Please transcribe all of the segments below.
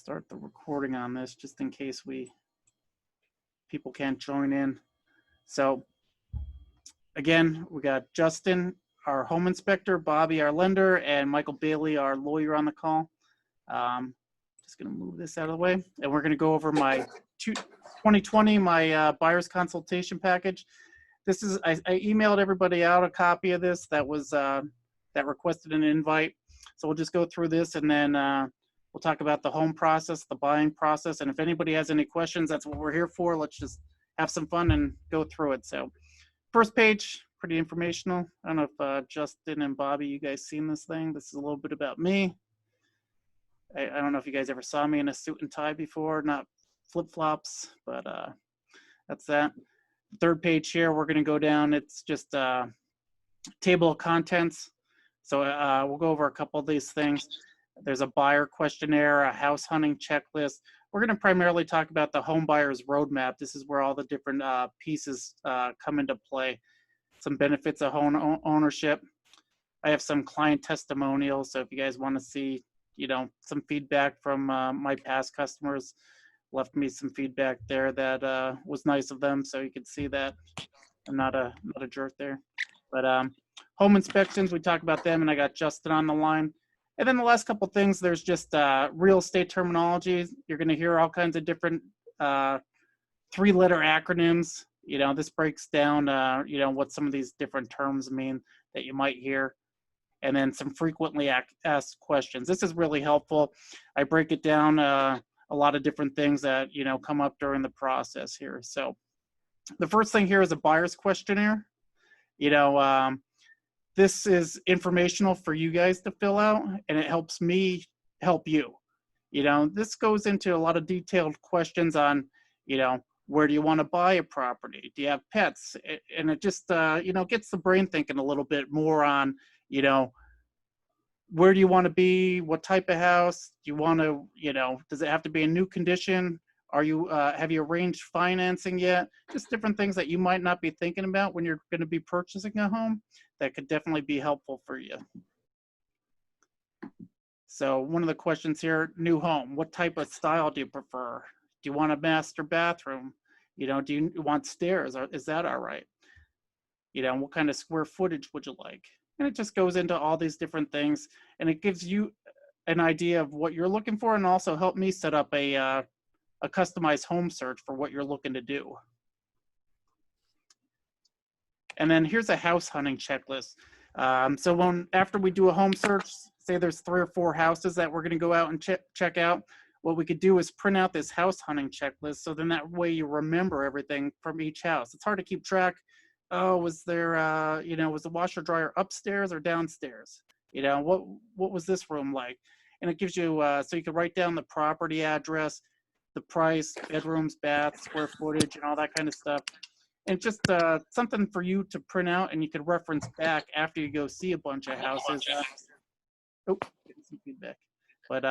start the recording on this just in case people can't join in. So again, we got Justin, our home inspector, Bobby, our lender, and Michael Bailey, our lawyer, on the call. Just going to move this out of the way, and we're going to go over my 2020 buyer's consultation package. This is I emailed everybody out a copy of this that was that requested an invite. So we'll just go through this, and then we'll talk about the home process, the buying process, and if anybody has any questions, that's what we're here for. Let's just have some fun and go through it. So first page, pretty informational. I don't know if Justin and Bobby, you guys seen this thing. This is a little bit about me. I don't know if you guys ever saw me in a suit and tie before, not flip-flops, but that's that. Third page here, we're gonna go down. It's just table of contents. So we'll go over a couple of these things. There's a buyer questionnaire, a house hunting checklist. We're gonna primarily talk about the Homebuyers Road Map. This is where all the different pieces come into play. Some benefits of home ownership. I have some client testimonials, so if you guys wanna see, you know, some feedback from my past customers, left me some feedback there that was nice of them, so you can see that I'm not a jerk there. But home inspections, we talk about them, and I got Justin on the line. And then the last couple things, there's just real estate terminology. You're going to hear all kinds of different three-letter acronyms. You know, this breaks down, you know, what some of these different terms mean that you might hear. And then some frequently asked questions. This is really helpful. I break it down a lot of different things that, you know, come up during the process here. So the first thing here is a buyer's questionnaire. You know, this is informational for you guys to fill out, and it helps me help you. You know, this goes into a lot of detailed questions on, you know, where do you want to buy a property? Do you have pets? And it just, you know, gets the brain thinking a little bit more on, you know, where do you want to be? What type of house? Do you want to, you know, does it have to be in new condition? Are you, have you arranged financing yet? Just different things that you might not be thinking about when you're going to be purchasing a home that could definitely be helpful for you. So one of the questions here, new home, what type of style do you prefer? Do you want a master bathroom? You know, do you want stairs? Or is that all right? You know, what kind of square footage would you like? And it just goes into all these different things, and it gives you an idea of what you're looking for, and also help me set up a customized home search for what you're looking to do. And then here's a house hunting checklist. So after we do a home search, say there's 3 or 4 houses that we're going to go out and check out, what we could do is print out this house hunting checklist, so then that way you remember everything from each house. It's hard to keep track. Oh, was there, you know, was the washer dryer upstairs or downstairs? You know, what was this room like? And it gives you, so you can write down the property address, the price, bedrooms, baths, square footage, and all that kind of stuff. And just something for you to print out, and you can reference back after you go see a bunch of houses. Oh, getting some feedback. But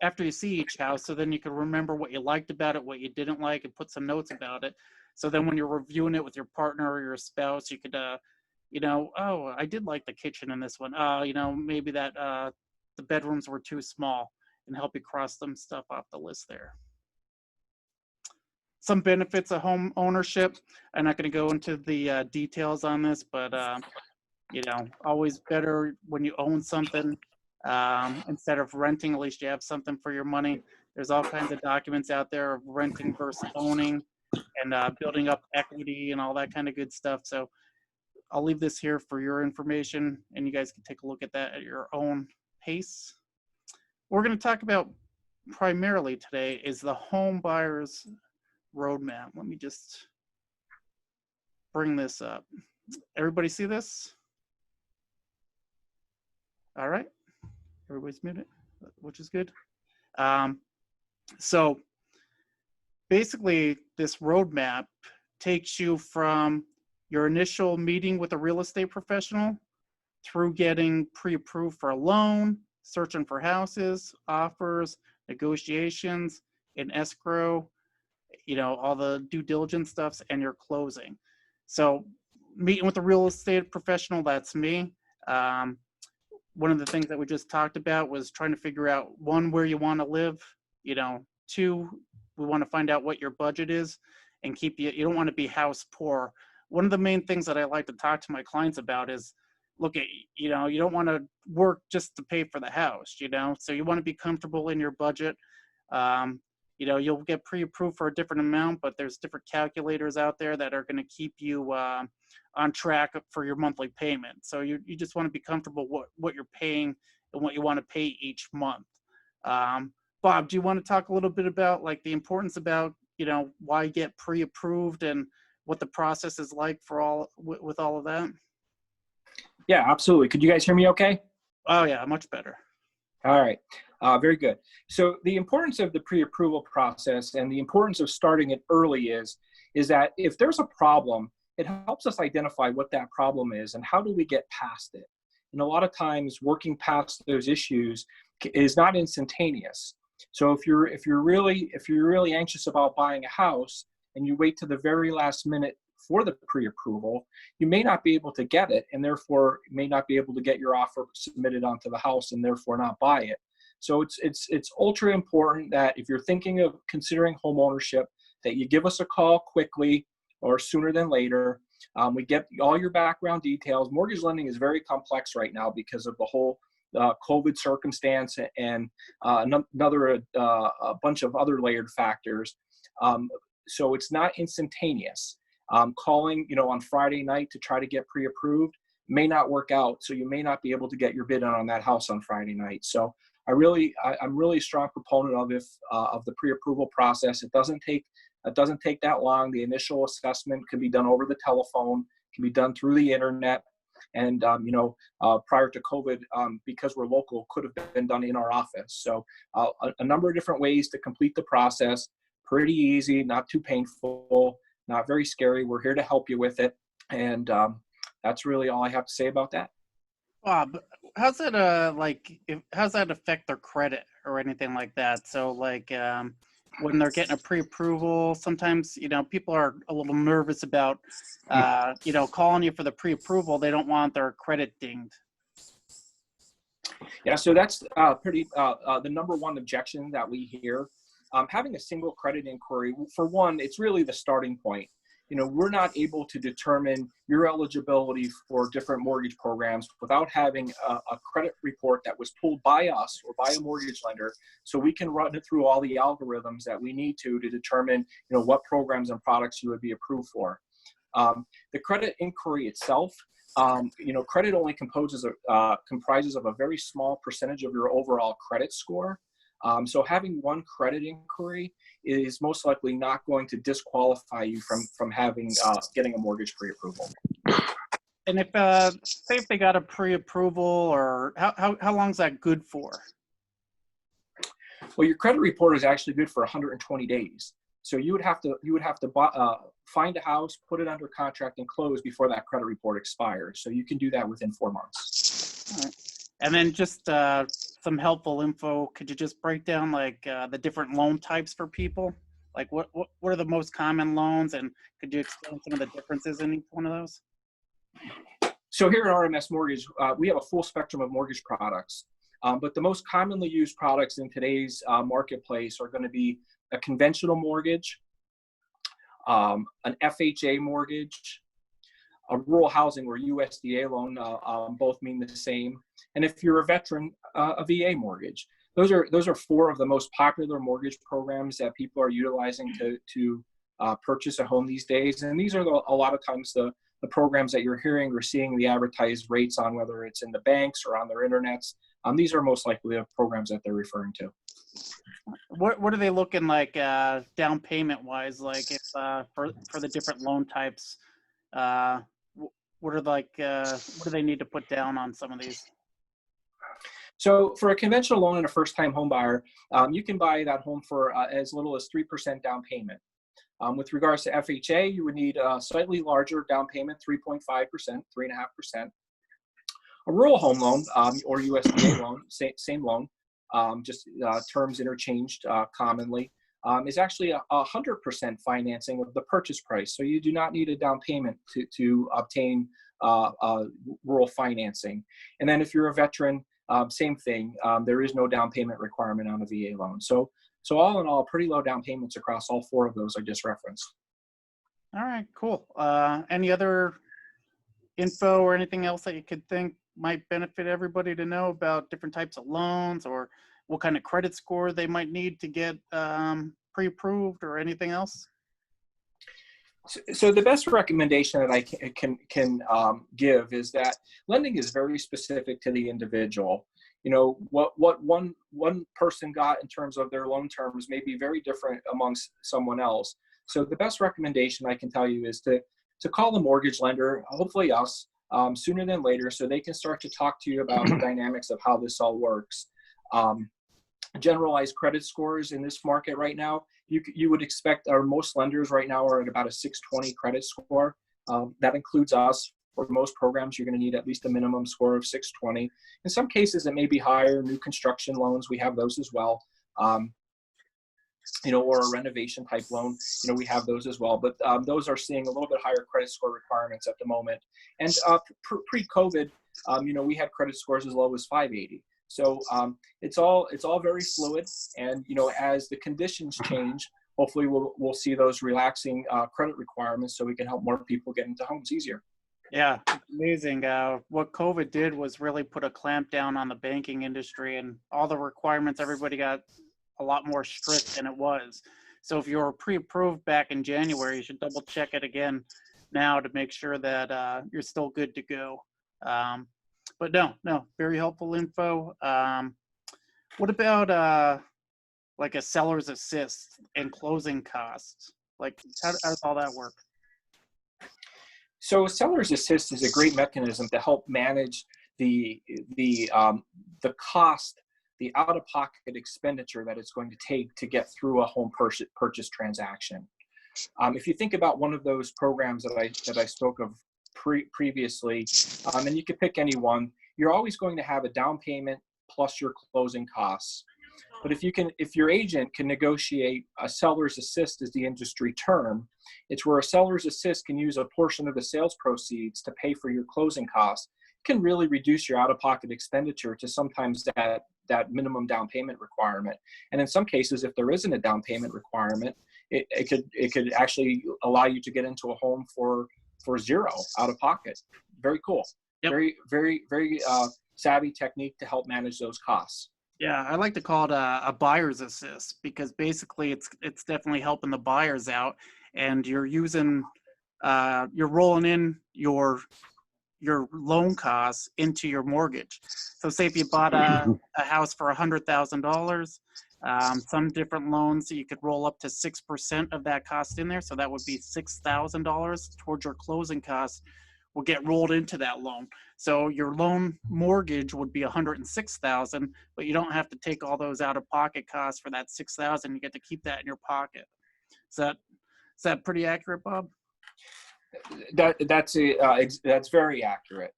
after you see each house, so then you can remember what you liked about it, what you didn't like, and put some notes about it. So then when you're reviewing it with your partner or your spouse, you could, you know, oh, I did like the kitchen in this one. You know, maybe that the bedrooms were too small, and help you cross some stuff off the list there. Some benefits of home ownership. I'm not going to go into the details on this, but, you know, always better when you own something instead of renting. At least you have something for your money. There's all kinds of documents out there of renting versus owning, and building up equity and all that kind of good stuff. So I'll leave this here for your information, and you guys can take a look at that at your own pace. What we're going to talk about primarily today is the Homebuyers Road Map. Let me just bring this up. Everybody see this? All right. Everybody's muted, which is good. So basically, this roadmap takes you from your initial meeting with a real estate professional through getting pre-approved for a loan, searching for houses, offers, negotiations, in escrow, you know, all the due diligence stuffs, and your closing. So meeting with a real estate professional, that's me. one of the things that we just talked about was trying to figure out, one, where you want to live, two, we want to find out what your budget is and you don't want to be house poor. One of the main things that I like to talk to my clients about is, look at, you don't want to work just to pay for the house, so you want to be comfortable in your budget. You'll get pre-approved for a different amount, but there's different calculators out there that are going to keep you on track for your monthly payment. So you just want to be comfortable what you're paying and what you want to pay each month. Bob, do you want to talk a little bit about like the importance about, why you get pre-approved and what the process is like for with all of that? Yeah, absolutely. Could you guys hear me okay? Oh yeah, much better. All right, very good. So the importance of the pre-approval process and the importance of starting it early is that if there's a problem, it helps us identify what that problem is and how do we get past it. And a lot of times working past those issues is not instantaneous. So if you're really anxious about buying a house and you wait to the very last minute for the pre-approval, you may not be able to get it, and therefore may not be able to get your offer submitted onto the house and therefore not buy it. So it's ultra important that if you're thinking of considering home ownership, that you give us a call quickly or sooner than later. We get all your background details. Mortgage lending is very complex right now because of the whole COVID circumstance and a bunch of other layered factors. So it's not instantaneous. Calling, on Friday night to try to get pre-approved may not work out. So you may not be able to get your bid on that house on Friday night. So I'm really a strong proponent of the pre-approval process. It doesn't take that long. The initial assessment can be done over the telephone, can be done through the internet. And, prior to COVID, because we're local, could have been done in our office. So a number of different ways to complete the process. Pretty easy, not too painful, not very scary. We're here to help you with it. And that's really all I have to say about that. Bob, how's that how's that affect their credit or anything like that? So when they're getting a pre-approval, sometimes, people are a little nervous about, calling you for the pre-approval. They don't want their credit dinged. Yeah, so that's the number one objection that we hear. Having a single credit inquiry, for one, it's really the starting point. We're not able to determine your eligibility for different mortgage programs without having a credit report that was pulled by us or by a mortgage lender, so we can run it through all the algorithms that we need to determine, what programs and products you would be approved for. The credit inquiry itself, credit only comprises of a very small percentage of your overall credit score. So having one credit inquiry is most likely not going to disqualify you from getting a mortgage pre-approval. And say if they got a pre-approval, or how long is that good for? Well, your credit report is actually good for 120 days. So you would have to find a house, put it under contract, and close before that credit report expires. So you can do that within 4 months. All right. And then just some helpful info. Could you just break down the different loan types for people? Like what are the most common loans, and could you explain some of the differences in each one of those? So here at RMS Mortgage, we have a full spectrum of mortgage products, but the most commonly used products in today's marketplace are going to be a conventional mortgage, an FHA mortgage, a rural housing or USDA loan, both mean the same. And if you're a veteran, a VA mortgage. Those are 4 of the most popular mortgage programs that people are utilizing to purchase a home these days. And these are a lot of times the programs that you're hearing or seeing the advertised rates on, whether it's in the banks or on their internets. These are most likely the programs that they're referring to. What are they looking like down payment wise? Like if for the different loan types, what do they need to put down on some of these? So for a conventional loan and a first-time home buyer, you can buy that home for as little as 3% down payment. With regards to FHA, you would need a slightly larger down payment, 3.5%, 3.5%. A rural home loan or USDA loan, same loan, just terms interchanged commonly, is actually 100% financing of the purchase price. So you do not need a down payment to obtain rural financing. And then if you're a veteran, same thing. There is no down payment requirement on a VA loan. So all in all, pretty low down payments across all four of those I just referenced. All right, cool. Any other info or anything else that you could think might benefit everybody to know about different types of loans, or what kind of credit score they might need to get pre-approved, or anything else? So the best recommendation that I can give is that lending is very specific to the individual. You know, what one person got in terms of their loan terms may be very different amongst someone else. So the best recommendation I can tell you is to call the mortgage lender, hopefully us, sooner than later, so they can start to talk to you about the dynamics of how this all works. Generalized credit scores in this market right now, you would expect, or most lenders right now are at about a 620 credit score. That includes us. For most programs, you're going to need at least a minimum score of 620. In some cases, it may be higher. New construction loans, we have those as well. You know, or a renovation type loan, you know, we have those as well. But those are seeing a little bit higher credit score requirements at the moment. And pre-COVID, you know, we had credit scores as low as 580. So it's all very fluid, and you know, as the conditions change, hopefully we'll see those relaxing credit requirements, so we can help more people get into homes easier. Yeah, amazing. What COVID did was really put a clamp down on the banking industry, and all the requirements, everybody got a lot more strict than it was. So if you were pre-approved back in January, you should double check it again now to make sure that you're still good to go. But no, very helpful info. What about like a seller's assist and closing costs? Like how does all that work? So seller's assist is a great mechanism to help manage the cost, the out-of-pocket expenditure that it's going to take to get through a home purchase transaction. If you think about one of those programs that I spoke of previously, and you could pick any one, you're always going to have a down payment plus your closing costs. But if your agent can negotiate a seller's assist as the industry term, it's where a seller's assist can use a portion of the sales proceeds to pay for your closing costs. It can really reduce your out-of-pocket expenditure to sometimes that minimum down payment requirement. And in some cases, if there isn't a down payment requirement, it could actually allow you to get into a home for zero out of pocket. Very cool. Yep. Very savvy technique to help manage those costs. Yeah, I like to call it a buyer's assist, because basically it's definitely helping the buyers out, and you're rolling in your loan costs into your mortgage. So say if you bought a house for $100,000, some different loans you could roll up to 6% of that cost in there. So that would be $6,000 towards your closing costs will get rolled into that loan. So your loan mortgage would be $106,000, but you don't have to take all those out of pocket costs for that $6,000. You get to keep that in your pocket. Is that pretty accurate, Bob? That's very accurate.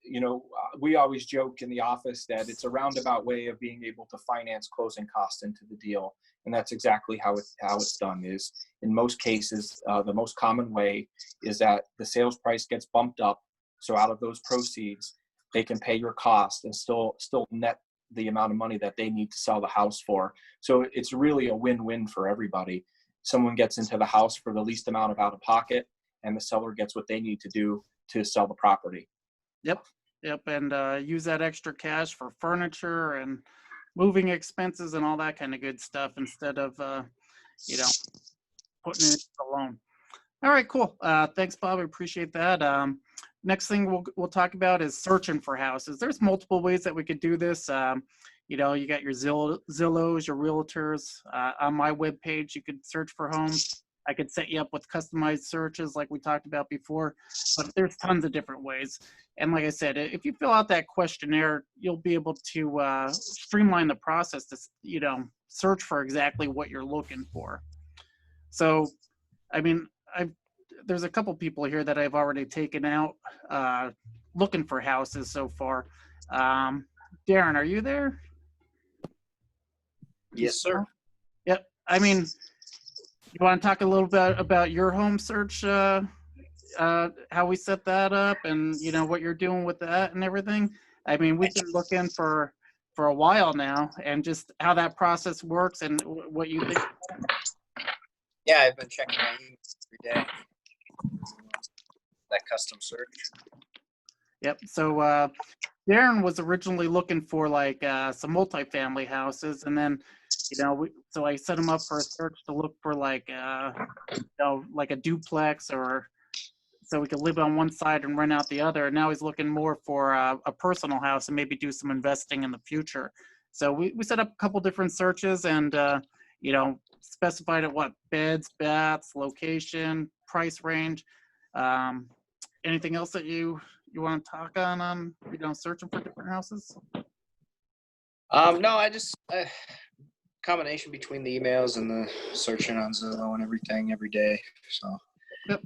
You know, we always joke in the office that it's a roundabout way of being able to finance closing costs into the deal, and that's exactly how it's done. Is in most cases, the most common way is that the sales price gets bumped up, so out of those proceeds, they can pay your cost and still net the amount of money that they need to sell the house for. So it's really a win-win for everybody. Someone gets into the house for the least amount of out of pocket, and the seller gets what they need to do to sell the property. Yep. And use that extra cash for furniture and moving expenses and all that kind of good stuff instead of, putting it into the loan. All right, cool. Thanks, Bob. I appreciate that. Next thing we'll talk about is searching for houses. There's multiple ways that we could do this. You got your Zillows, your realtors. On my webpage, you could search for homes. I could set you up with customized searches like we talked about before, but there's tons of different ways. And like I said, if you fill out that questionnaire, you'll be able to streamline the process to, search for exactly what you're looking for. So, I mean, there's a couple people here that I've already taken out looking for houses so far. Darren, are you there? Yes, sir. Yep. I mean, you want to talk a little bit about your home search how we set that up and, you know, what you're doing with that and everything? I mean, we've been looking for a while now, and just how that process works and what you think. Yeah, I've been checking my emails every day. That custom search. Yep. So Darren was originally looking for like some multifamily houses, and then, you know, so I set him up for a search to look for like you know, like a duplex, or so we could live on one side and rent out the other. And now he's looking more for a personal house and maybe do some investing in the future. So we set up a couple different searches, and you know, specified at what beds, baths, location, price range. Anything else that you want to talk on, you know, searching for different houses? No, I just combination between the emails and the searching on Zillow and everything every day. So. Yep.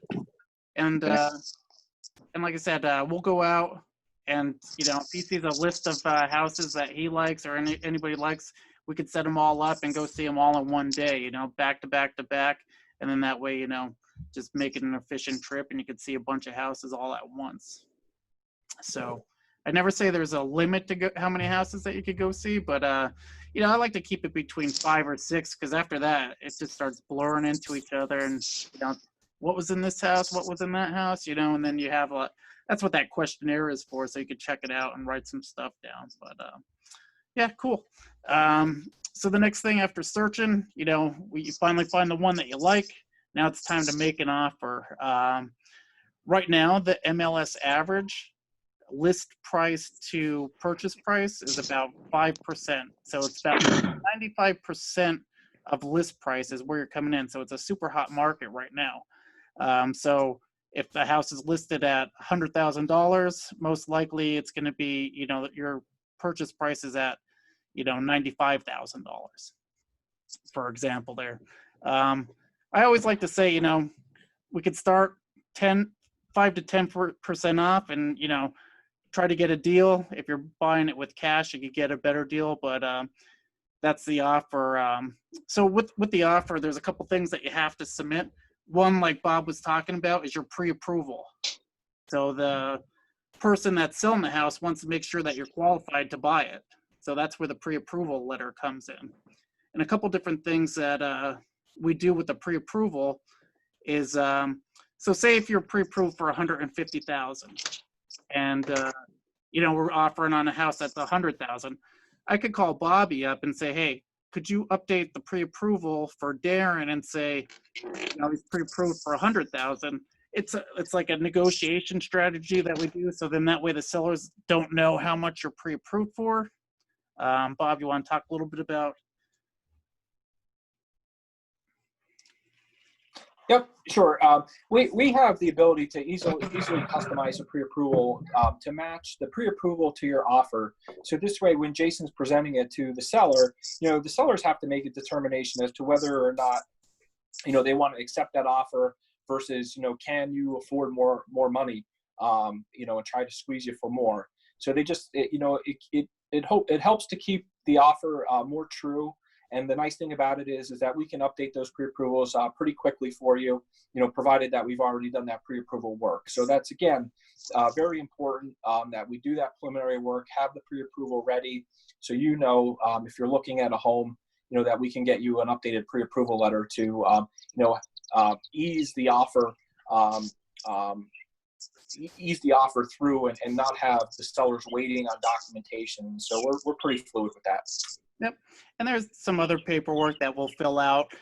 And like I said, we'll go out, and, you know, if he sees a list of houses that he likes, or anybody likes, we could set them all up and go see them all in one day, you know, back to back to back. And then that way, you know, just make it an efficient trip, and you could see a bunch of houses all at once. So I never say there's a limit to how many houses that you could go see, but you know, I like to keep it between 5 or 6, because after that, it just starts blurring into each other, and, you know, what was in this house, what was in that house, you know, and then you have that's what that questionnaire is for, so you could check it out and write some stuff down. But yeah, cool. So the next thing after searching, you know, you finally find the one that you like. Now it's time to make an offer. Right now, the MLS average list price to purchase price is about 5%. So it's about 95% of list price is where you're coming in. So it's a super hot market right now. So if the house is listed at $100,000, most likely it's going to be, you know, your purchase price is at, you know, $95,000, for example there. I always like to say, you know, we could start 5 to 10% off, and, you know, try to get a deal. If you're buying it with cash, you could get a better deal, but that's the offer. So with the offer, there's a couple things that you have to submit. One, like Bob was talking about, is your pre-approval. So the person that's selling the house wants to make sure that you're qualified to buy it. So that's where the pre-approval letter comes in. And a couple different things that we do with the pre-approval is, so say if you're pre-approved for $150,000, and you know, we're offering on a house that's $100,000, I could call Bobby up and say, hey, could you update the pre-approval for Darren and say, you know, he's pre-approved for $100,000. It's like a negotiation strategy that we do. So then that way the sellers don't know how much you're pre-approved for. Bob, you want to talk a little bit about? Yep, sure. We have the ability to easily customize a pre-approval to match the pre-approval to your offer. So this way, when Jason's presenting it to the seller, you know, the sellers have to make a determination as to whether or not, you know, they want to accept that offer versus, you know, can you afford more money, you know, and try to squeeze you for more. So they just, you know, it helps to keep the offer more true. And the nice thing about it is that we can update those pre-approvals pretty quickly for you, you know, provided that we've already done that pre-approval work. So that's, again, very important that we do that preliminary work, have the pre-approval ready. So, you know, if you're looking at a home, you know, that we can get you an updated pre-approval letter to, you know, ease the offer through and not have the sellers waiting on documentation. So we're pretty fluid with that. Yep. And there's some other paperwork that we'll fill out.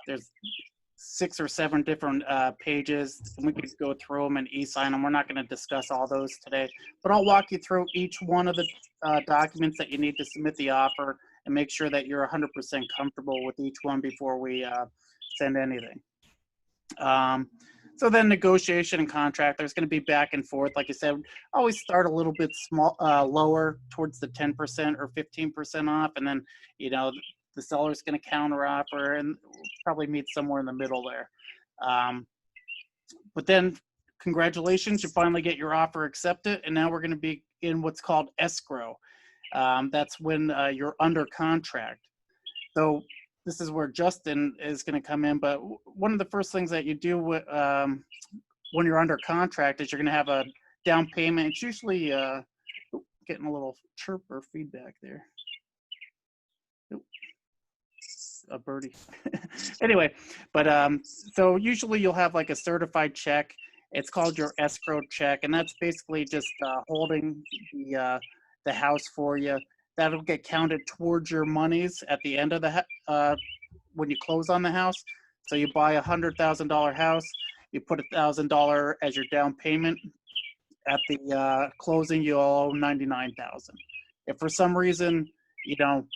There's 6 or 7 different pages, and we could go through them and e-sign them. We're not going to discuss all those today, but I'll walk you through each one of the documents that you need to submit the offer and make sure that you're 100% comfortable with each one before we send anything. So then negotiation and contract, there's going to be back and forth. Like I said, always start a little bit lower towards the 10% or 15% off. And then, you know, the seller's going to counter offer and probably meet somewhere in the middle there. But then congratulations, you finally get your offer accepted. And now we're going to be in what's called escrow. That's when you're under contract. So this is where Justin is going to come in, but one of the first things that you do when you're under contract is you're going to have a down payment. It's usually getting a little chirp or feedback there. A birdie. Anyway, but so usually you'll have like a certified check. It's called your escrow check, and that's basically just holding the house for you. That'll get counted towards your monies at the end of the when you close on the house. So you buy $100,000 house, you put $1,000 as your down payment. At the closing, you owe $99,000. If for some reason, you know,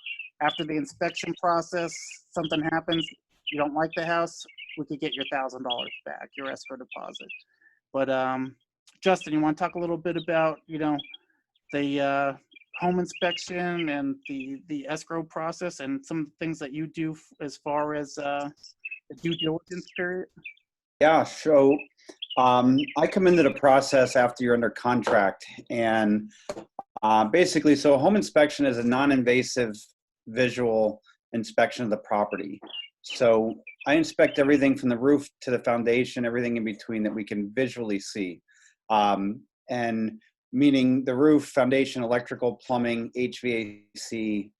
after the inspection process, something happens, you don't like the house, we could get your $1,000 back, your escrow deposit. But Justin, you want to talk a little bit about, you know, the home inspection and the escrow process and some things that you do as far as the due diligence period? Yeah, so I come into the process after you're under contract, and basically, so a home inspection is a non-invasive visual inspection of the property. So I inspect everything from the roof to the foundation, everything in between that we can visually see. And meaning the roof, foundation, electrical, plumbing, HVAC,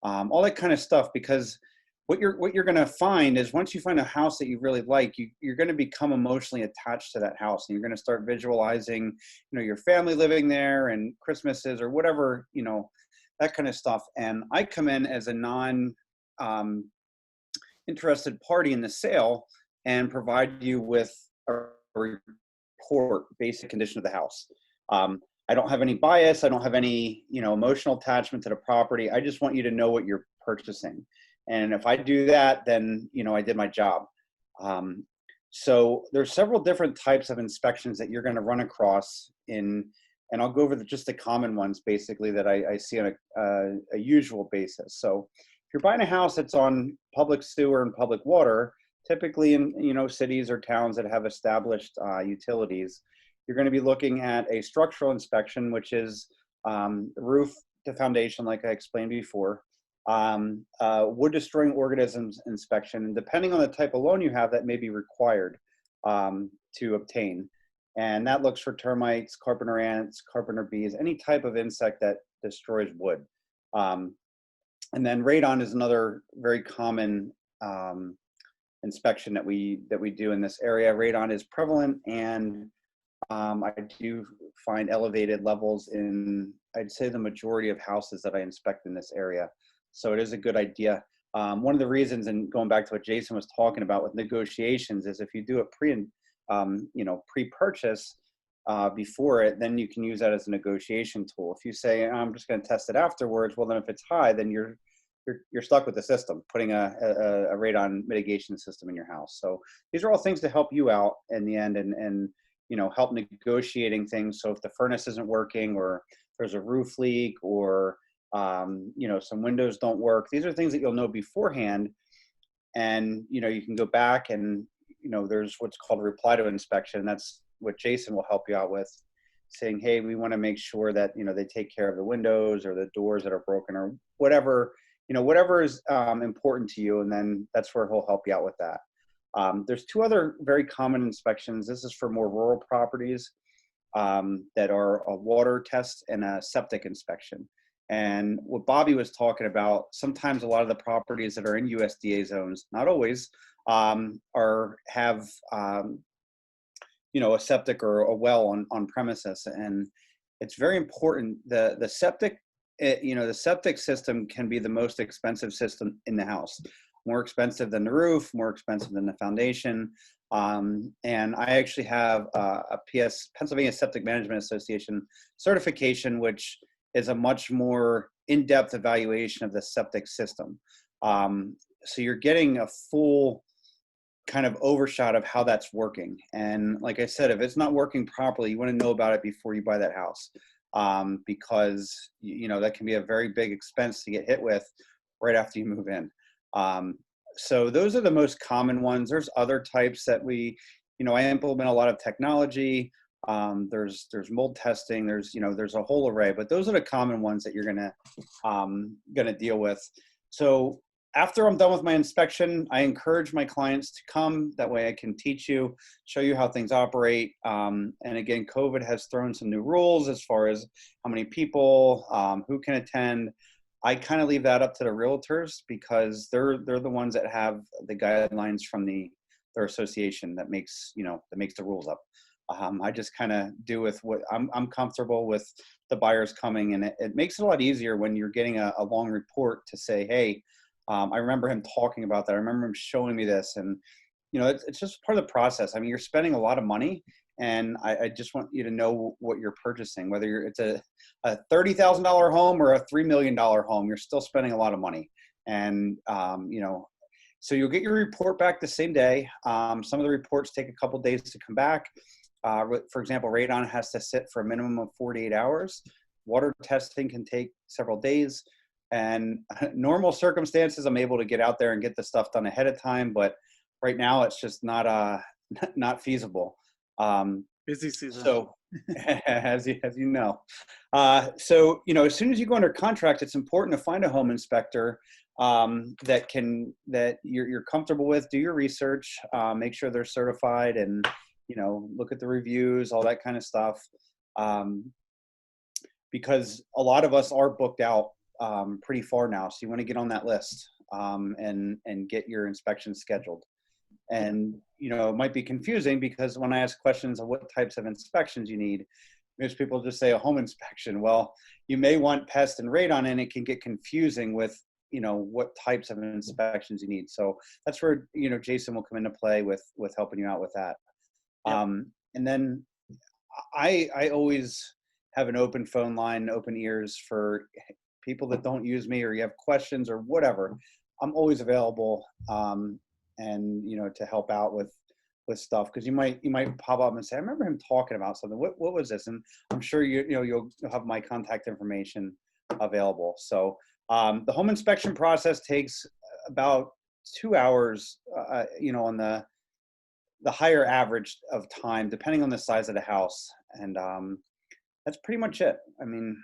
all that kind of stuff, because what you're going to find is once you find a house that you really like, you're going to become emotionally attached to that house, and you're going to start visualizing, you know, your family living there and Christmases or whatever, you know, that kind of stuff. And I come in as a interested party in the sale and provide you with a report, basic condition of the house. I don't have any bias. I don't have any, you know, emotional attachment to the property. I just want you to know what you're purchasing. And if I do that, then, you know, I did my job. So there's several different types of inspections that you're going to run across and I'll go over just the common ones basically that I see on a usual basis. So if you're buying a house that's on public sewer and public water, typically in, you know, cities or towns that have established utilities, you're going to be looking at a structural inspection, which is the roof to foundation, like I explained before. Wood destroying organisms inspection, and depending on the type of loan you have, that may be required to obtain. And that looks for termites, carpenter ants, carpenter bees, any type of insect that destroys wood. And then radon is another very common inspection that we do in this area. Radon is prevalent, and I do find elevated levels in, I'd say, the majority of houses that I inspect in this area. So it is a good idea. One of the reasons, and going back to what Jason was talking about with negotiations, is if you do it pre-purchase before it, then you can use that as a negotiation tool. If you say, I'm just going to test it afterwards, well, then if it's high, then you're stuck with the system, putting a radon mitigation system in your house. So these are all things to help you out in the end, and you know, help negotiating things. So if the furnace isn't working, or there's a roof leak, or you know, some windows don't work, these are things that you'll know beforehand. And you know, you can go back and, you know, there's what's called a reply to inspection. That's what Jason will help you out with, saying, hey, we want to make sure that, you know, they take care of the windows or the doors that are broken, or whatever, you know, whatever is important to you. And then that's where he'll help you out with that. There's two other very common inspections. This is for more rural properties that are a water test and a septic inspection. And what Bobby was talking about, sometimes a lot of the properties that are in USDA zones, not always, have you know, a septic or a well on premises. And it's very important. The septic, you know, the septic system can be the most expensive system in the house. More expensive than the roof, more expensive than the foundation. And I actually have a Pennsylvania Septic Management Association certification, which is a much more in-depth evaluation of the septic system. So you're getting a full kind of overshot of how that's working. And like I said, if it's not working properly, you want to know about it before you buy that house, because you know, that can be a very big expense to get hit with right after you move in. So those are the most common ones. There's other types that we, you know, I implement a lot of technology. There's mold testing. There's, you know, there's a whole array, but those are the common ones that you're gonna deal with. So after I'm done with my inspection, I encourage my clients to come. That way I can teach you, show you how things operate. And again, COVID has thrown some new rules as far as how many people, who can attend. I kind of leave that up to the realtors because they're the ones that have the guidelines from their association that makes the rules up. I just kind of do with what I'm comfortable with the buyers coming, and it makes it a lot easier when you're getting a long report to say, hey, I remember him talking about that. I remember him showing me this, and it's just part of the process. I mean, you're spending a lot of money, and I just want you to know what you're purchasing. Whether it's a $30,000 home or a $3 million home, you're still spending a lot of money, and so you'll get your report back the same day. Some of the reports take a couple days to come back. For example, radon has to sit for a minimum of 48 hours. Water testing can take several days. And normal circumstances, I'm able to get out there and get the stuff done ahead of time. But right now, it's just not feasible. Busy season. So, as you know, so as soon as you go under contract, it's important to find a home inspector that you're comfortable with. Do your research, make sure they're certified, and look at the reviews, all that kind of stuff. Because a lot of us are booked out pretty far now, so you want to get on that list and get your inspection scheduled. And it might be confusing because when I ask questions of what types of inspections you need, most people just say a home inspection. Well, you may want pest and radon, and it can get confusing with what types of inspections you need. So that's where Jason will come into play with helping you out with that. Yep. And then I always have an open phone line, open ears for people that don't use me, or you have questions or whatever. I'm always available, and to help out with stuff, because you might pop up and say, I remember him talking about something. What was this? And I'm sure you'll have my contact information available. So the home inspection process takes about 2 hours, on the higher average of time, depending on the size of the house. And that's pretty much it. I mean,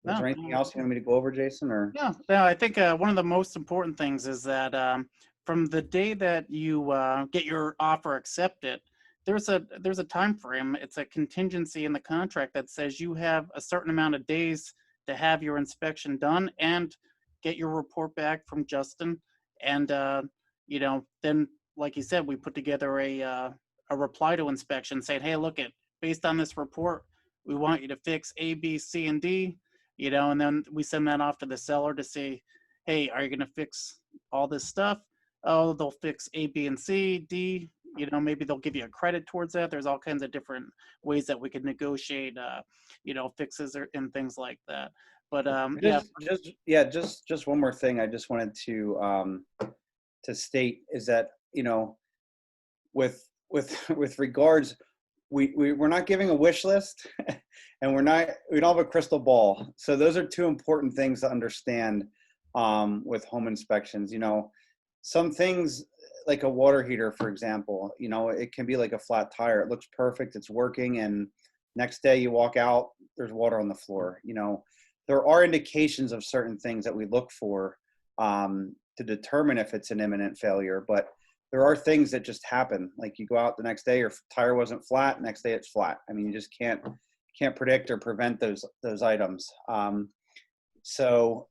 is there anything else you want me to go over, Jason? Or no, I think one of the most important things is that from the day that you get your offer accepted, there's a time frame. It's a contingency in the contract that says you have a certain amount of days to have your inspection done and get your report back from Justin. And then, like you said, we put together a reply to inspection saying, hey, look, based on this report, we want you to fix A, B, C, and D. And then we send that off to the seller to say, hey, are you going to fix all this stuff? Oh, they'll fix A, B, and C, D. Maybe they'll give you a credit towards that. There's all kinds of different ways that we could negotiate, fixes and things like that. But just one more thing I just wanted to state is that with regards, we're not giving a wish list, and we don't have a crystal ball. So those are two important things to understand with home inspections. Some things, like a water heater, for example, it can be like a flat tire. It looks perfect, it's working, and next day you walk out, there's water on the floor. There are indications of certain things that we look for to determine if it's an imminent failure, but there are things that just happen. Like you go out the next day, your tire wasn't flat, next day it's flat. I mean, you just can't predict or prevent those items. So,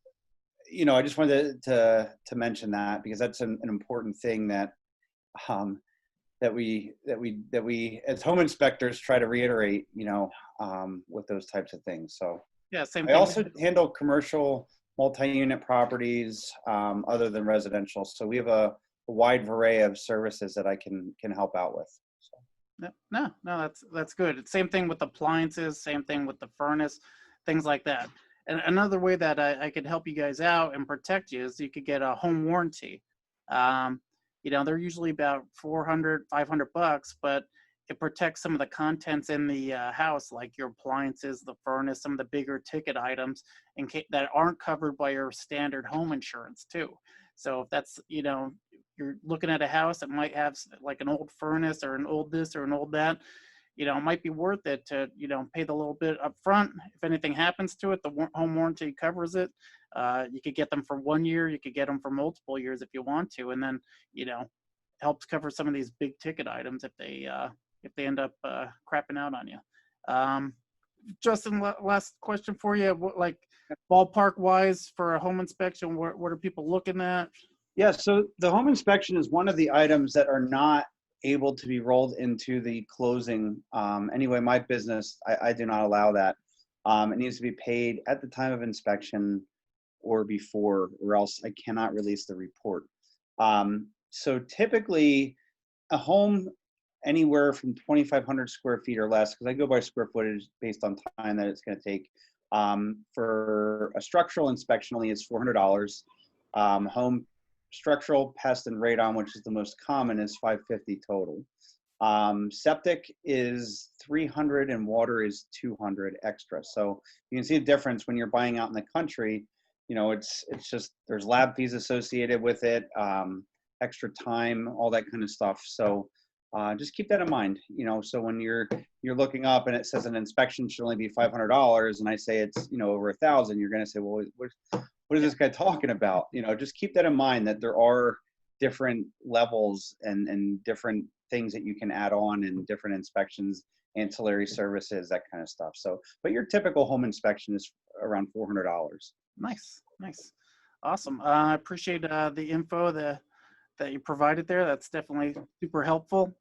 I just wanted to mention that, because that's an important thing that we as home inspectors try to reiterate, with those types of things. So yeah, same I also handle commercial multi-unit properties other than residential. So we have a wide array of services that I can help out with. So. No, that's good. Same thing with appliances, same thing with the furnace, things like that. And another way that I could help you guys out and protect you is you could get a home warranty. They're usually about $400, $500, but it protects some of the contents in the house, like your appliances, the furnace, some of the bigger ticket items that aren't covered by your standard home insurance too. So if that's, you're looking at a house that might have like an old furnace or an old this or an old that, it might be worth it to, pay the little bit up front. If anything happens to it, the home warranty covers it. You could get them for 1 year, you could get them for multiple years if you want to, and then, helps cover some of these big ticket items if they end up crapping out on you. Justin, last question for you. Like ballpark wise for a home inspection, what are people looking at? Yeah, so the home inspection is one of the items that are not able to be rolled into the closing. Anyway, my business, I do not allow that. It needs to be paid at the time of inspection or before, or else I cannot release the report. So typically a home anywhere from 2,500 square feet or less, because I go by square footage based on time that it's going to take. For a structural inspection, only it's $400. Home structural, pest, and radon, which is the most common, is $550 total. Septic is $300 and water is $200 extra. So you can see a difference when you're buying out in the country. It's just, there's lab fees associated with it, extra time, all that kind of stuff. So just keep that in mind. So when you're looking up and it says an inspection should only be $500, and I say it's over $1,000, you're going to say, well, what is this guy talking about? Just keep that in mind, that there are different levels and different things that you can add on, and different inspections, ancillary services, that kind of stuff. So, but your typical home inspection is around $400. Nice. Awesome. I appreciate the info that you provided there. That's definitely super helpful.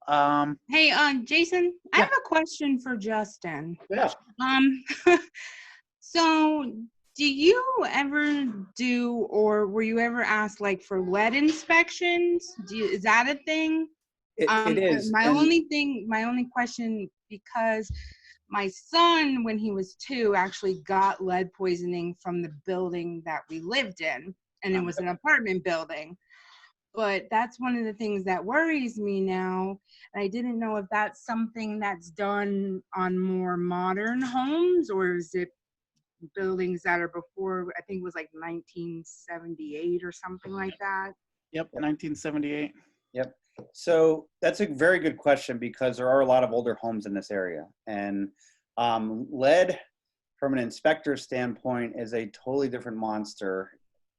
Hey, Jason, I Yeah. have a question for Justin. Yeah. So do you ever do, or were you ever asked like for lead inspections? Is that a thing? It is. My only question, because my son, when he was 2, actually got lead poisoning from the building that we lived in, and it was an apartment building. But that's one of the things that worries me now. And I didn't know if that's something that's done on more modern homes, or is it buildings that are before, I think it was like 1978 or something like that. Yep, 1978. Yep. So that's a very good question, because there are a lot of older homes in this area, and lead from an inspector standpoint is a totally different monster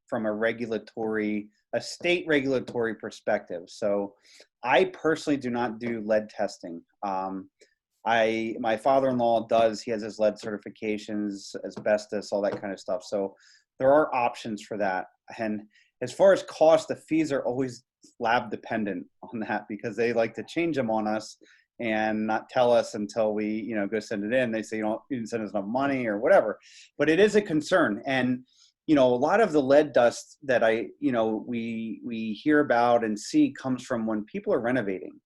from a state regulatory perspective. So I personally do not do lead testing. My father-in-law does. He has his lead certifications, asbestos, all that kind of stuff. So there are options for that. And as far as cost, the fees are always lab dependent on that, because they like to change them on us and not tell us until we, go send it in. They say, you didn't send us enough money or whatever. But it is a concern. And a lot of the lead dust that we hear about and see comes from when people are renovating.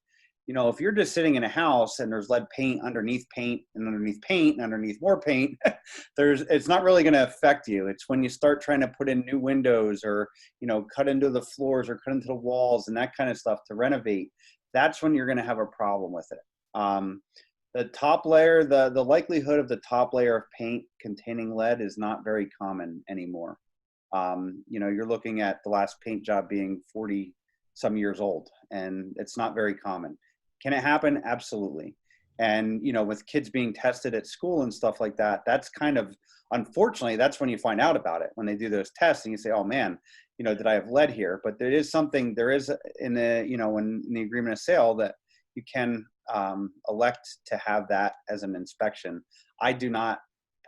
If you're just sitting in a house and there's lead paint underneath paint and underneath paint and underneath more paint, it's not really going to affect you. It's when you start trying to put in new windows, or, cut into the floors or cut into the walls and that kind of stuff to renovate, that's when you're going to have a problem with it. The top layer, the likelihood of the top layer of paint containing lead is not very common anymore. You're looking at the last paint job being 40 some years old, and it's not very common. Can it happen? Absolutely. And, with kids being tested at school and stuff like that, that's kind of, unfortunately, that's when you find out about it, when they do those tests and you say, oh man, did I have lead here? But there is in the, in the agreement of sale that you can elect to have that as an inspection. I do not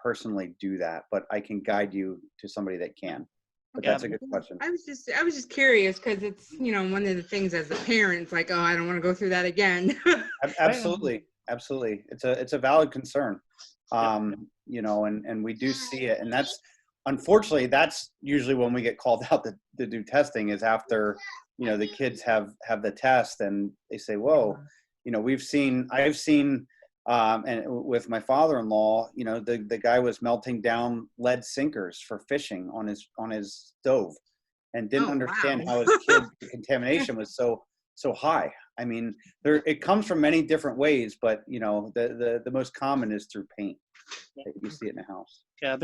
personally do that, but I can guide you to somebody that can. But that's a good question. I was just curious, because it's, one of the things as a parent, like, oh, I don't want to go through that again. Absolutely. It's a valid concern. And we do see it. And that's, unfortunately, that's usually when we get called out to do testing, is after, the kids have the test and they say, whoa, I've seen, and with my father-in-law, the guy was melting down lead sinkers for fishing on his stove, and didn't understand how his kid contamination was so high. I mean, it comes from many different ways, but the most common is through paint that you see it in the house. Yeah,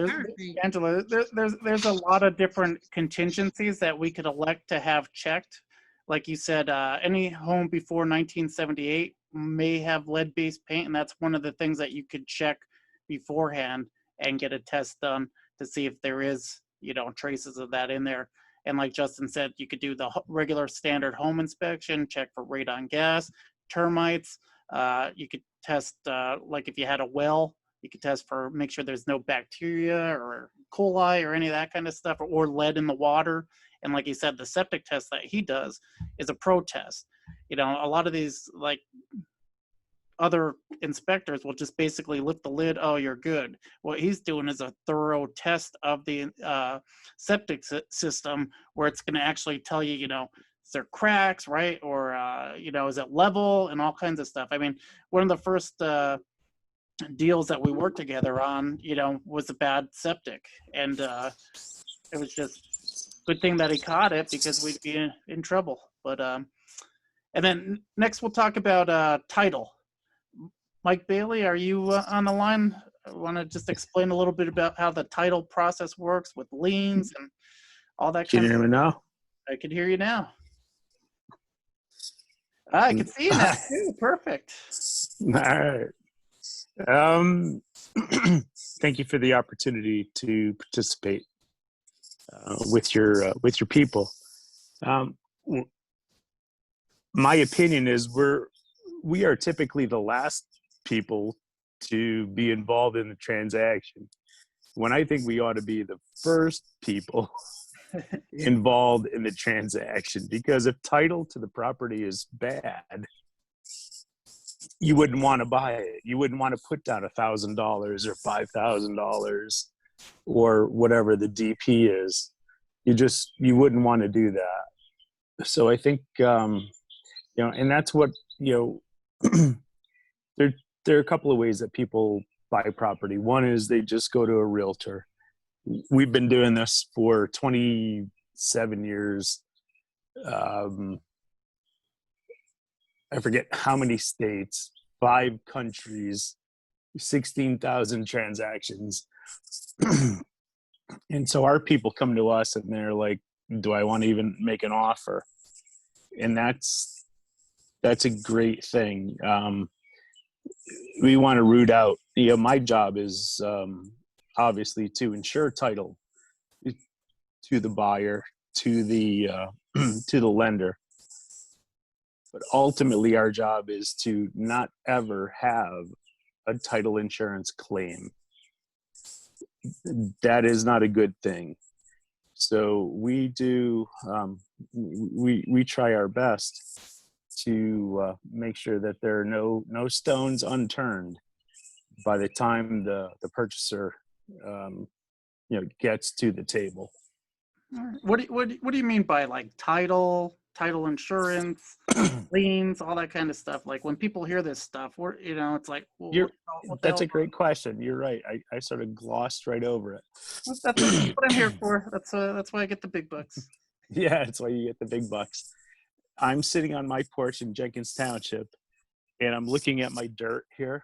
Angela, there's a lot of different contingencies that we could elect to have checked. Like you said, any home before 1978 may have lead-based paint, and that's one of the things that you could check beforehand and get a test done to see if there is traces of that in there. And like Justin said, you could do the regular standard home inspection, check for radon gas, termites. You could test, like if you had a well, you could test for, make sure there's no bacteria or coli or any of that kind of stuff, or lead in the water. And like he said, the septic test that he does is a pro test. A lot of these like other inspectors will just basically lift the lid. Oh, you're good. What he's doing is a thorough test of the septic system, where it's going to actually tell you, is there cracks, right? Or, is it level, and all kinds of stuff. I mean, one of the first deals that we worked together on, was a bad septic. And it was just good thing that he caught it, because we'd be in trouble. But, and then next we'll talk about title. Mike Bailey, are you on the line? I want to just explain a little bit about how the title process works with liens and all that Can kind you of hear me stuff. now? I can hear you now. I can see you now too. Perfect. All right. Thank you for the opportunity to participate with your people. My opinion is we are typically the last people to be involved in the transaction, when I think we ought to be the first people involved in the transaction. Because if title to the property is bad, you wouldn't want to buy it. You wouldn't want to put down $1,000 or $5,000 or whatever the DP is. You wouldn't want to do that. So I think, and that's what, there are a couple of ways that people buy property. One is they just go to a realtor. We've been doing this for 27 years. I forget how many states, 5 countries, 16,000 transactions. And so our people come to us and they're like, do I want to even make an offer? And that's a great thing. We want to root out, my job is obviously to ensure title to the buyer, to the to the lender. But ultimately our job is to not ever have a title insurance claim. That is not a good thing. So we do, we try our best to make sure that there are no stones unturned by the time the purchaser gets to the table. What do you mean by like title insurance, liens, all that kind of stuff? Like when people hear this stuff, it's like, well, that's a great question. You're right. I sort of glossed right over it. That's what I'm here for. That's why I get the big bucks. Yeah, that's why you get the big bucks. I'm sitting on my porch in Jenkins Township, and I'm looking at my dirt here.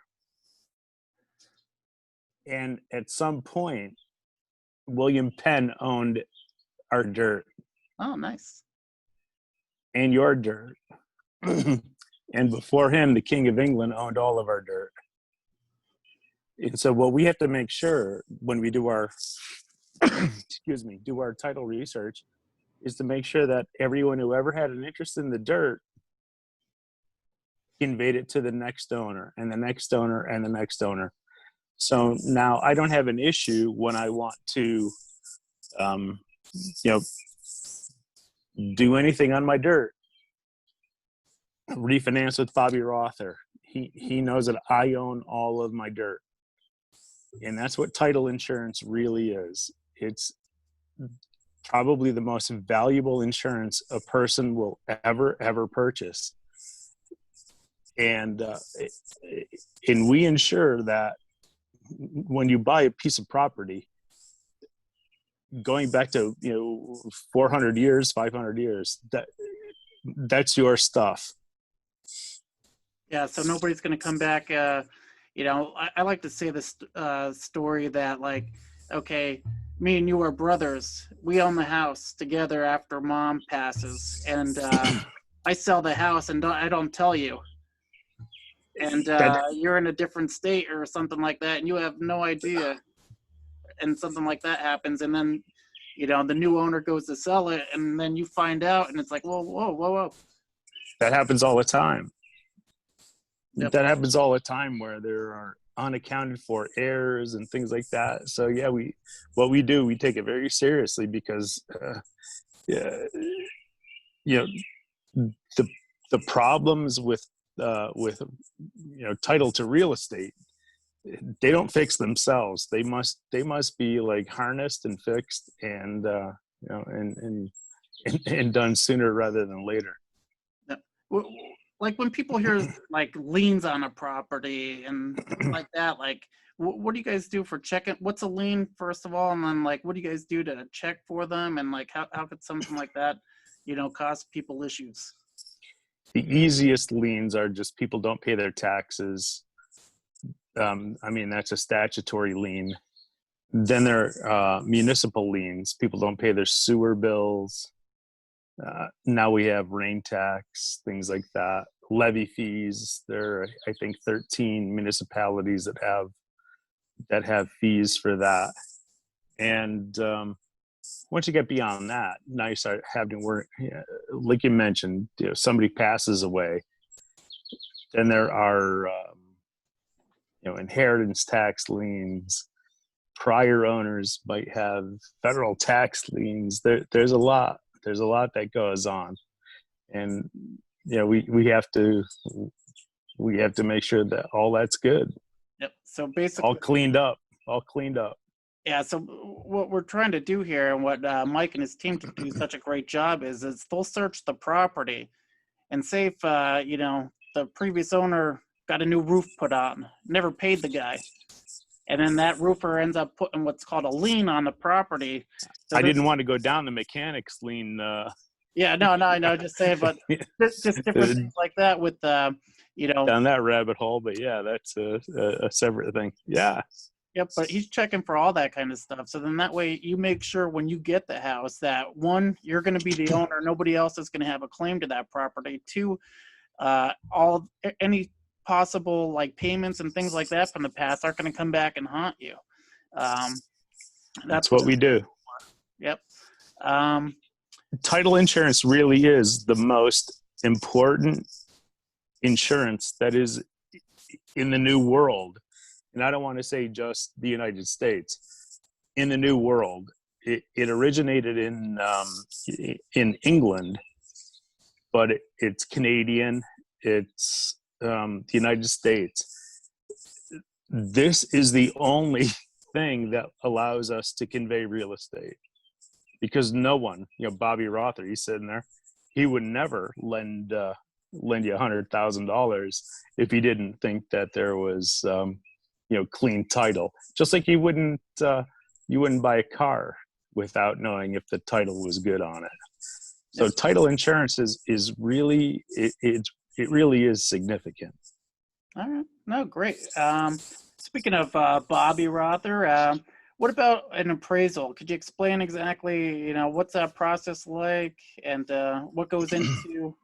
And at some point, William Penn owned our dirt. Oh, nice. And your dirt. And before him, the King of England owned all of our dirt. And so what we have to make sure when we do our, do our title research, is to make sure that everyone who ever had an interest in the dirt conveyed it to the next owner and the next owner and the next owner. So now I don't have an issue when I want to, do anything on my dirt. Refinance with Bobby Rother. He knows that I own all of my dirt. And that's what title insurance really is. It's probably the most valuable insurance a person will ever purchase. And we ensure that when you buy a piece of property, going back to 400 years, 500 years, that's your stuff. Yeah, so nobody's going to come back. I like to say this story that, like, okay, me and you are brothers. We own the house together after mom passes, and I sell the house and I don't tell you. And you're in a different state or something like that, and you have no idea. And something like that happens, and then you know, the new owner goes to sell it, and then you find out, and it's like, whoa. That happens all the time. Yep. That happens all the time where there are unaccounted for errors and things like that. So yeah, we take it very seriously because yeah, you know, the problems with title to real estate, they don't fix themselves. They must be like harnessed and fixed and and done sooner rather than later. Like when people hear like liens on a property and things like that, like what do you guys do for checking? What's a lien, first of all, and then like what do you guys do to check for them, and like how could something like that, you know, cause people issues? The easiest liens are just people don't pay their taxes. I mean, that's a statutory lien. Then there are municipal liens. People don't pay their sewer bills. Now we have rain tax, things like that. Levy fees. There are, I think, 13 municipalities that have fees for that. And once you get beyond that, now you start having to work, like you mentioned, you know, somebody passes away. Then there are inheritance tax liens. Prior owners might have federal tax liens. There's a lot that goes on, and we have to make sure that all that's good. Yep. So basically, all cleaned up. Yeah. So what we're trying to do here, and what Mike and his team do such a great job is they'll search the property, and say if the previous owner got a new roof put on, never paid the guy, and then that roofer ends up putting what's called a lien on the property. So I didn't want to go down the mechanics lien. Yeah, no, I know, just saying, but just different things like that with, down that rabbit hole. But yeah, that's a separate thing. Yeah. Yep, but he's checking for all that kind of stuff. So then that way you make sure when you get the house that, one, you're going to be the owner. Nobody else is going to have a claim to that property. Two, any possible like payments and things like that from the past aren't going to come back and haunt you. That's what we do. Yep. Title insurance really is the most important insurance that is in the new world. And I don't want to say just the United States. In the new world, it originated in England, but it's Canadian. It's the United States. This is the only thing that allows us to convey real estate, because no one, Bobby Rother, he's sitting there, he would never lend you $100,000 if he didn't think that there was clean title. Just like you wouldn't buy a car without knowing if the title was good on it. So title insurance is really it really is significant. All right. No, great. Speaking of Bobby Rother, what about an appraisal? Could you explain exactly, what's that process like, and what goes into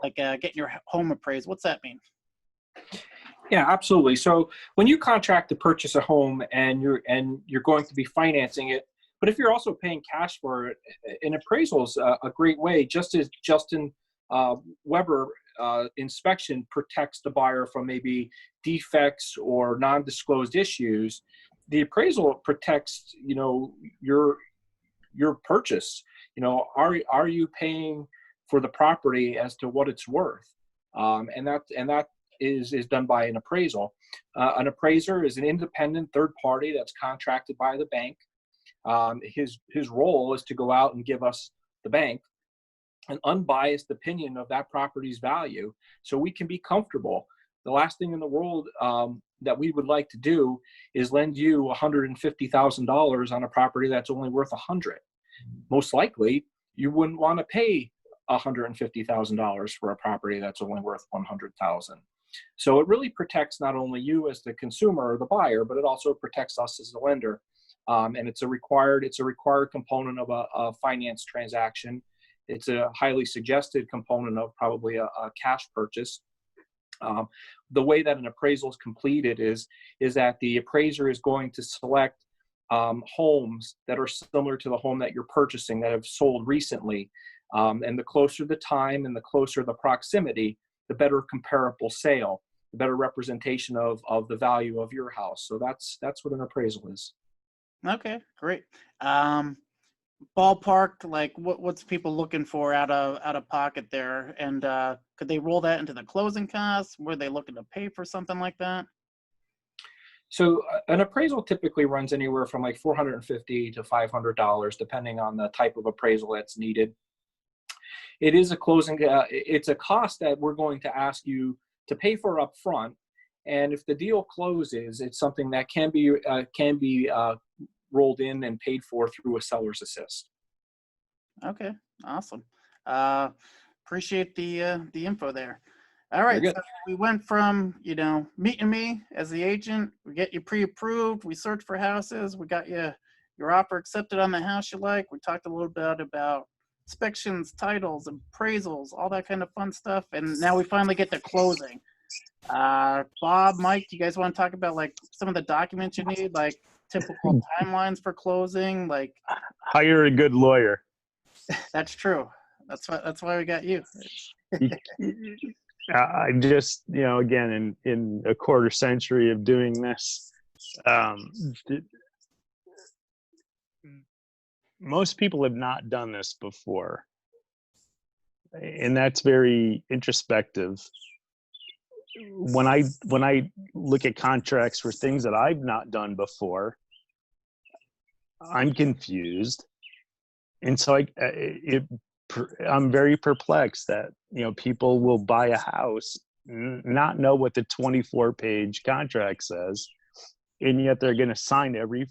like getting your home appraised? What's that mean? Yeah, absolutely. So when you contract to purchase a home and you're going to be financing it, but if you're also paying cash for it, an appraisal is a great way. Just as Justin Weber inspection protects the buyer from maybe defects or non-disclosed issues, the appraisal protects your purchase. Are you paying for the property as to what it's worth? And that is done by an appraisal. An appraiser is an independent third party that's contracted by the bank. His role is to go out and give us, the bank, an unbiased opinion of that property's value, so we can be comfortable. The last thing in the world that we would like to do is lend you $150,000 on a property that's only worth $100,000. Most likely, you wouldn't want to pay $150,000 for a property that's only worth $100,000. So it really protects not only you as the consumer or the buyer, but it also protects us as the lender. And it's a required component of a finance transaction. It's a highly suggested component of probably a cash purchase. The way that an appraisal is completed is that the appraiser is going to select homes that are similar to the home that you're purchasing that have sold recently. And the closer the time and the closer the proximity, the better comparable sale, the better representation of the value of your house. So that's what an appraisal is. Okay, great. Ballpark, like what's people looking for out of pocket there? And could they roll that into the closing costs? Were they looking to pay for something like that? So an appraisal typically runs anywhere from like $450 to $500, depending on the type of appraisal that's needed. It is a closing, it's a cost that we're going to ask you to pay for up front. And if the deal closes, it's something that can be rolled in and paid for through a seller's assist. Okay, awesome. Appreciate the info there. All right, so we went from, meeting me as the agent, we get you pre-approved, we search for houses, we got you your offer accepted on the house you like. We talked a little bit about inspections, titles, appraisals, all that kind of fun stuff. And now we finally get to closing. Bob, Mike, do you guys want to talk about like some of the documents you need, like typical timelines for closing? Like hire a good lawyer. That's true. That's why we got you. I just, again, in a quarter century of doing this, most people have not done this before. And that's very introspective. When I look at contracts for things that I've not done before, I'm confused. And so I'm very perplexed that, people will buy a house, not know what the 24-page contract says, and yet they're going to sign every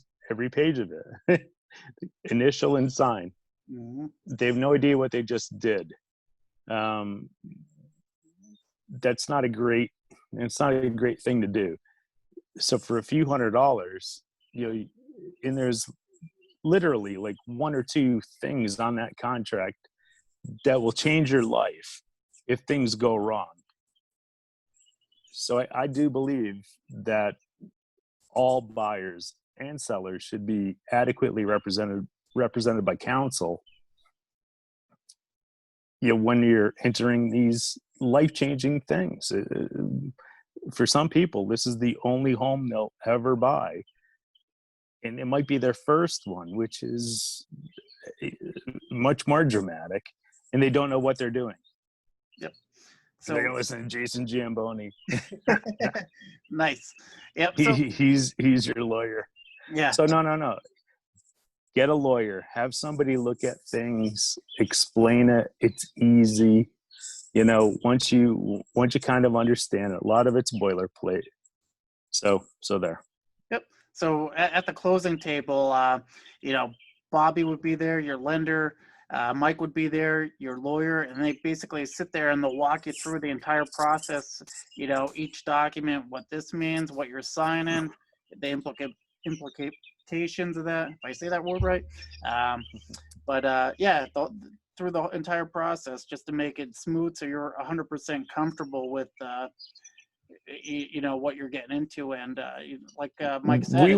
page of it. Initial and sign. Mm-hmm. They have no idea what they just did. It's not a great thing to do. So for a few $100s, and there's literally like one or two things on that contract that will change your life if things go wrong. So I do believe that all buyers and sellers should be adequately represented by counsel. When you're entering these life-changing things, for some people, this is the only home they'll ever buy, and it might be their first one, which is much more dramatic, and they don't know what they're doing. Yep. So they're gonna listen to Jason Giomboni. Nice. Yep. So, he's your lawyer. Yeah. So no. Get a lawyer. Have somebody look at things. Explain it. It's easy. Once you kind of understand it, a lot of it's boilerplate. So there. Yep. So at the closing table, Bobby would be there, your lender. Mike would be there, your lawyer, and they basically sit there and they'll walk you through the entire process, each document, what this means, what you're signing, the implications of that, if I say that word right. Through the entire process, just to make it smooth so you're 100% comfortable with what you're getting into. And like Mike said,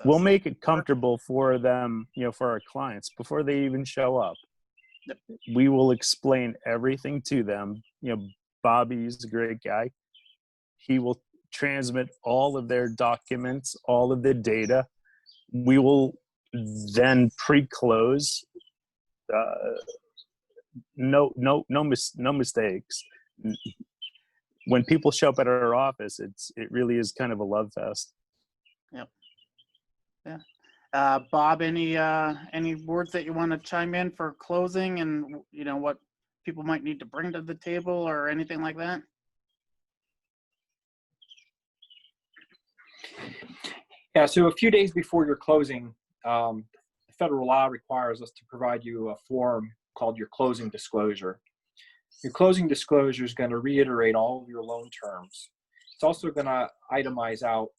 we'll make it comfortable for them, for our clients before they even show up. Yep. We will explain everything to them. Bobby's a great guy. He will transmit all of their documents, all of the data. We will then pre-close. No mistakes. When people show up at our office, it really is kind of a love fest. Yep. Yeah. Bob, any words that you want to chime in for closing, and what people might need to bring to the table or anything like that? Yeah. So a few days before your closing, federal law requires us to provide you a form called your closing disclosure. Your closing disclosure is going to reiterate all of your loan terms. It's also going to itemize out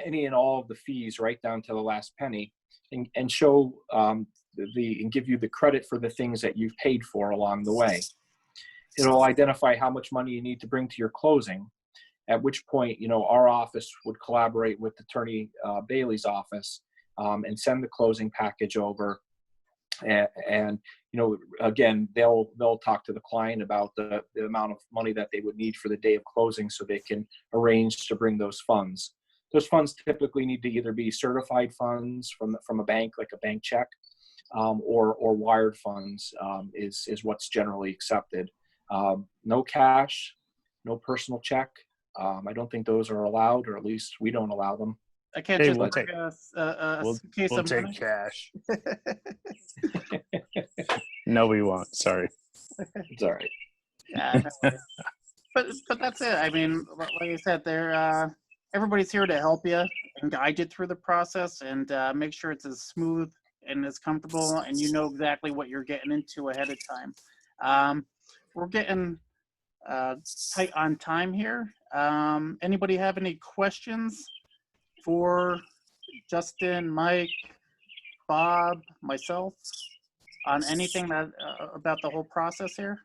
any and all of the fees right down to the last penny, and show and give you the credit for the things that you've paid for along the way. It'll identify how much money you need to bring to your closing, at which point, our office would collaborate with Attorney Bailey's office and send the closing package over. And you know, again, they'll talk to the client about the amount of money that they would need for the day of closing, so they can arrange to bring those funds. Those funds typically need to either be certified funds from a bank, like a bank check, or wired funds is what's generally accepted. No cash, no personal check. I don't think those are allowed, or at least we don't allow them. I can't Hey, just we'll bring take- a case We'll of take money. cash. No, we won't. Sorry. It's all right. Yeah, no worries. but that's it. I mean, like I said, they're everybody's here to help you and guide you through the process and make sure it's as smooth and as comfortable, and you know exactly what you're getting into ahead of time. We're getting tight on time here. Anybody have any questions for Justin, Mike, Bob, myself on anything that about the whole process here?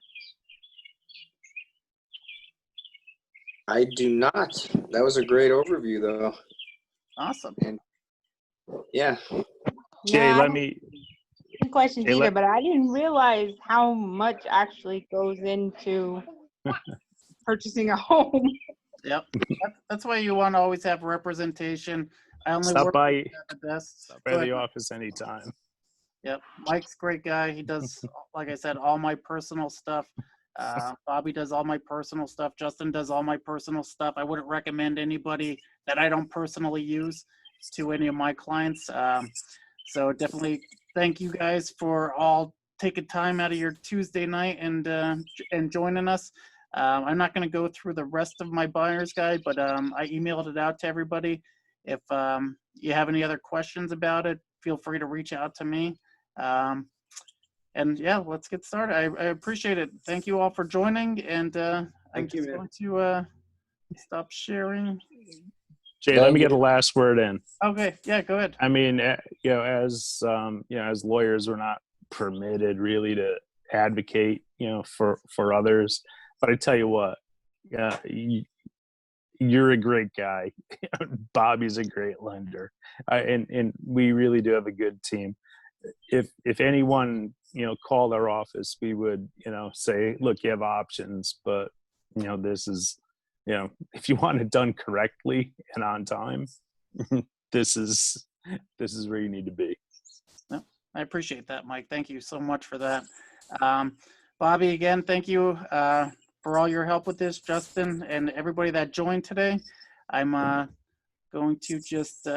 I do not. That was a great overview, though. Awesome. Yeah. Jay, No, let me. questions Hey, either, but I didn't realize how much actually goes into purchasing a home. Yep. That's why you want to always have representation. I only Stop work by, at the desk. stop by the office anytime. Yep. Mike's a great guy. He does, like I said, all my personal stuff. Bobby does all my personal stuff. Justin does all my personal stuff. I wouldn't recommend anybody that I don't personally use to any of my clients. So definitely thank you guys for all taking time out of your Tuesday night and joining us. I'm not going to go through the rest of my buyer's guide, but I emailed it out to everybody. If you have any other questions about it, feel free to reach out to me. And yeah, let's get started. I appreciate it. Thank you all for joining. And I'm Thank you, just man. going to stop sharing. Jay, let me get a last word in. Okay, yeah, go ahead. I mean, you know, as lawyers, we're not permitted really to advocate, for others. But I tell you what, you're a great guy. Bobby's a great lender, and we really do have a good team. If anyone called our office, we would say, look, you have options, but this is if you want it done correctly and on time, this is where you need to be. No, I appreciate that, Mike. Thank you so much for that. Bobby, again, thank you for all your help with this, Justin, and everybody that joined today. I'm going to just